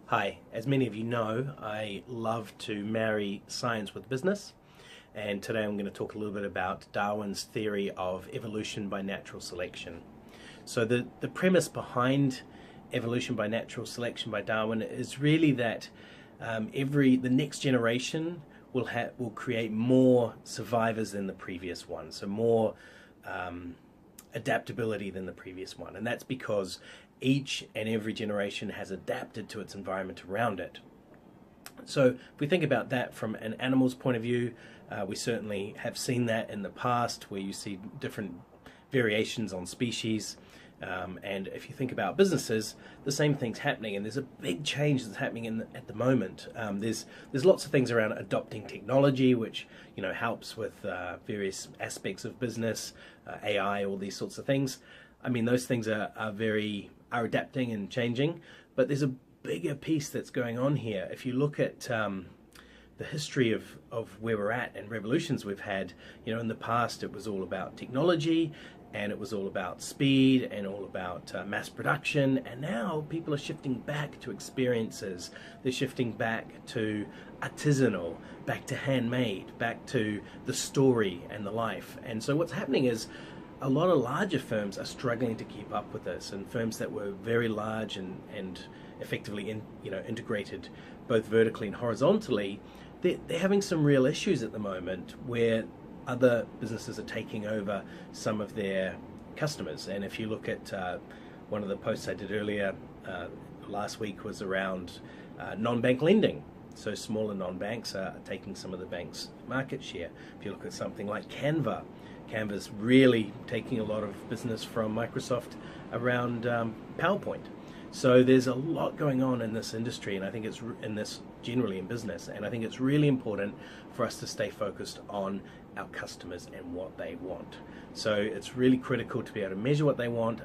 Hi, as many of you know, I love to marry science with business, and today I'm going to talk a little bit about Darwin's theory of evolution by natural selection. So the premise behind evolution by natural selection by Darwin is really that the next generation will create more survivors than the previous one, so more adaptability than the previous one, and that's because each and every generation has adapted to its environment around it. So if we think about that from an animal's point of view, we certainly have seen that in the past where you see different variations on species. And if you think about businesses, the same thing's happening, and there's a big change that's happening at the moment. There's lots of things around adopting technology, which helps with various aspects of business, AI, all these sorts of things. I mean, those things are adapting and changing, but there's a bigger piece that's going on here. If you look at the history of where we're at and revolutions we've had, in the past it was all about technology, and it was all about speed and all about mass production, and now people are shifting back to experiences. They're shifting back to artisanal, back to handmade, back to the story and the life. And so what's happening is a lot of larger firms are struggling to keep up with this, and firms that were very large and effectively integrated both vertically and horizontally, they're having some real issues at the moment where other businesses are taking over some of their customers. And if you look at one of the posts I did earlier last week was around non-bank lending. So smaller non-banks are taking some of the bank's market share. If you look at something like Canva's really taking a lot of business from Microsoft around PowerPoint. So there's a lot going on in this industry, and I think it's generally in business, and I think it's really important for us to stay focused on our customers and what they want. So it's really critical to be able to measure what they want,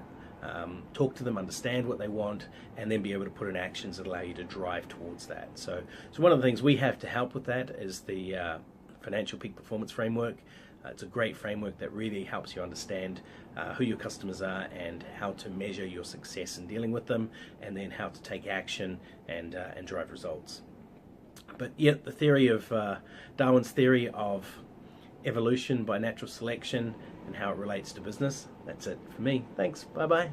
talk to them, understand what they want, and then be able to put in actions that allow you to drive towards that. So one of the things we have to help with that is the Financial Peak Performance Framework. It's a great framework that really helps you understand who your customers are and how to measure your success in dealing with them, and then how to take action and drive results. But yet the theory of Darwin's theory of evolution by natural selection and how it relates to business, that's it for me. Thanks. Bye-bye.